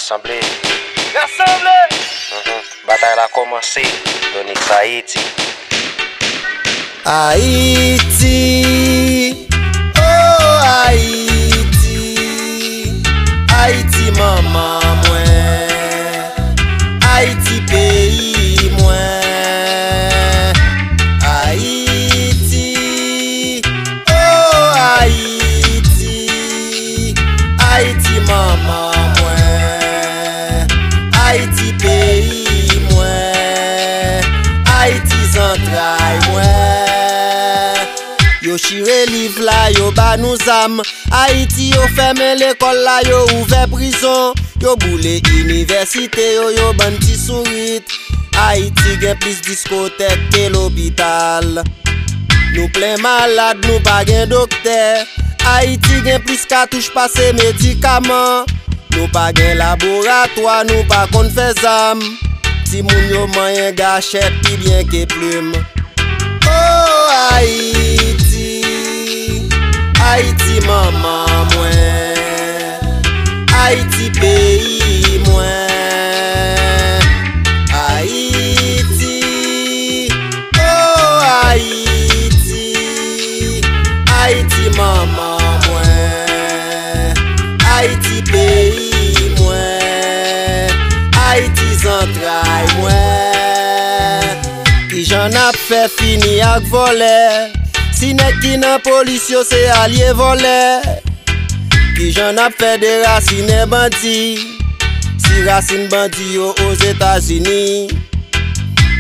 Rassemblez. Bataille a commencé. Donix Haïti. Haïti, oh Haïti, Haïti maman moi, Haïti pays moi, Haïti, oh Haïti, Haïti maman moi, Haïti pays moi, Haïti central moi. Yo chire liv la, yo ba nou zam. Haïti yo ferme l'école la, yo ouvert prison. Yo boule université, yo ban ti sourit. Haïti gen plus discothèque que l'hôpital. Nou plein malade, nou pa gen docteur. Haïti gen plus cartouche passe médicament. Nou pa gen laboratoire, nou pa kon fè zam. Ti moun yo manyen gâchette pi bien que plume. Oh Haïti, Haïti maman moi, Haïti pays moi, Haïti, oh Haïti, Haïti maman moi, Haïti pays moi, Haïti central moi. Qui j'en a fait fini ak volé. Si nek ki nan police yo se allié volé. Qui j'en a fait déraciner bandi. Si racine bandi yo aux États-Unis.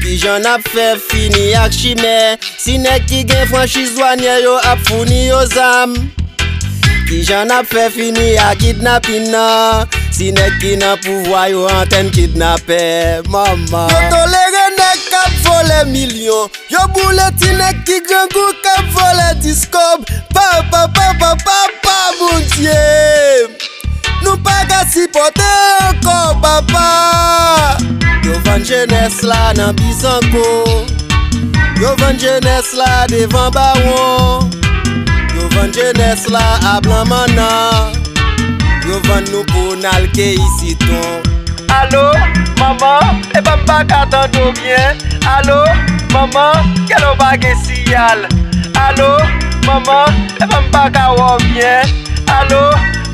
Qui j'en a fait fini ak chimè. Si nek ki gen franchise douanière yo ap fourni yo zam. Qui j'en a fait fini ak kidnapping nan. Si nek ki nan pouvoir yo antenne kidnappé. Maman yo toléré nek kap volé million. Yo boule ti nek ki grand goût kap volé discob. Papa mon Dieu. Nou pa ka supporter encore papa. Yo vend jeunesse la nan Bisanko. Yo vend jeunesse la devant Baron. Yo vend jeunesse la à Blanc-Mana. Yo vend nou pou nalke ici ton. Allô, maman, et pas m'entendre bien. Allô, maman, qu'elle a pas de signal. Allô, maman, et pas m'entendre bien. Allô,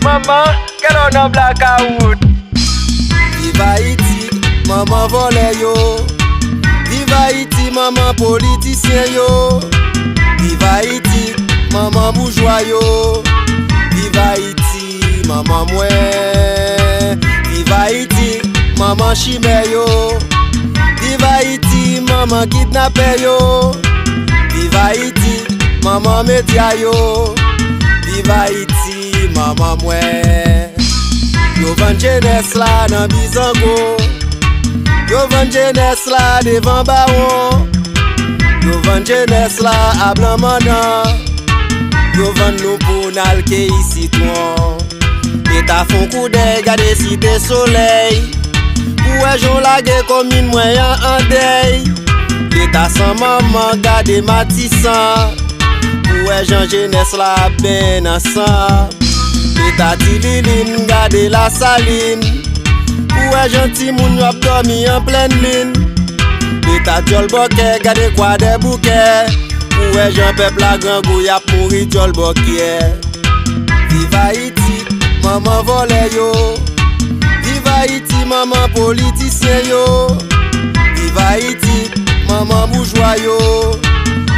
maman, qu'elle a un blackout. Vive Haïti, maman volé yo. Vive Haïti, maman politicien yo. Vive Haïti, maman bourgeois yo. Vive Haïti, maman mouais. Vive Haïti, maman chimè yo. Vive Haïti, maman kidnappé yo. Vive Haïti, maman média yo. Vive Haïti, maman mouais. Yo vend jeunesse la nan Bisango. Yo vend jeunesse la devant Baron. Yo vend jeunesse la à Blanc-Mana. Yo vend nou pou nalke ici toi. L'État font coup d'œil, gade cité soleil. Pouè jon lage commune moyen en deuil. L'État sans maman, gade Matissan. Pouè jon jeunesse la ben ensemble. L'État Tililine, gade la saline. Pouè jon ti moun yo ap dormi en pleine lune. L'État Diolboke, gade kwa de bouquet. Pouè jon peuple la grand gou yap mouri Diolboke. Vive Haïti, maman volé yo. Vive Haïti, maman politicien yo. Vive Haïti, maman bourgeois yo.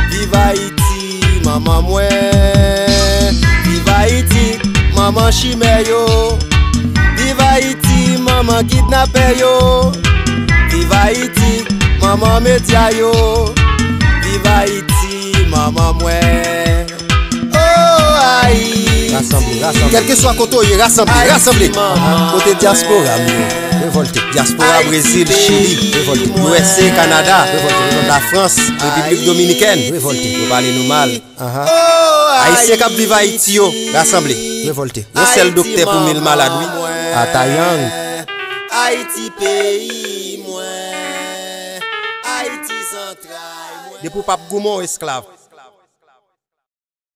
Vive Haïti, maman mouais. Vive Haïti, maman chimè yo. Vive Haïti, maman kidnappé yo. Vive Haïti, maman média yo. Vive Haïti, maman mouais. Oh Haïti. Rassemblez. Quel que soit côté, rassemblez. Côté diaspora, révolté. Diaspora Brésil, Chili, révolté. USA, Canada, révolté. La France, République Dominicaine, révolté. Vous parlez nous mal. Haïtien qui vivent Haïti, rassemblez. Révolté. On c'est le docteur pour 1000 malades, oui. À Taïang. Haïti pays, moi. Haïti central. Depuis Pape Goumon, esclave.